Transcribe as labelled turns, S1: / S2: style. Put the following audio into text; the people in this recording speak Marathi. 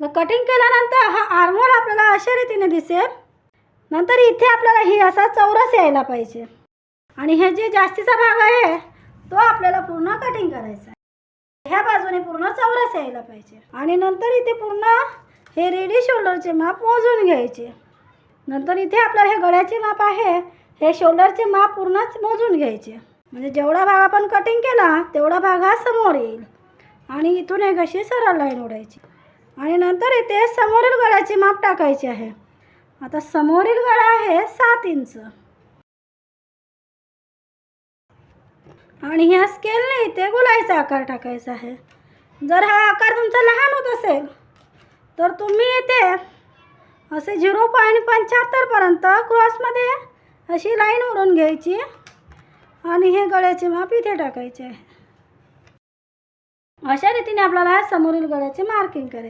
S1: कटिंग केल्यानंतर हा आर्महोल आपल्याला अशा रीतीने दिसेल. नंतर इथे आपल्याला ही असा चौरस यायला पाहिजे आणि हे जे जास्तीचा भाग आहे तो आपल्याला पूर्ण कटिंग करायचा आहे. ह्या बाजूने पूर्ण चौरस यायला पाहिजे आणि नंतर इथे पूर्ण हे रेडी शोल्डरचे माप मोजून घ्यायचे. नंतर इथे आपल्याला हे गळ्याचे माप आहे, हे शोल्डरचे माप पूर्णच मोजून घ्यायचे. म्हणजे जेवढा भाग आपण कटिंग केला तेवढा भाग हा समोर येईल आणि इथून एक अशी सरळ लाईन ओढायची आणि नंतर इथे समोरील गळ्याचे माप टाकायचे आहे. आता समोरील गळा आहे 7 इंच आणि ह्या स्केलने इथे गोलाईचा आकार टाकायचा आहे. जर हा आकार तुमचा लहान होत असेल तर तुम्ही इथे असे 0.75 पर्यंत क्रॉसमध्ये अशी लाईन ओढून घ्यायची आणि हे गळ्याचे माप इथे टाकायचे आहे. अशा रीतीने आपल्याला समोरील गळ्याचे मार्किंग करायचे.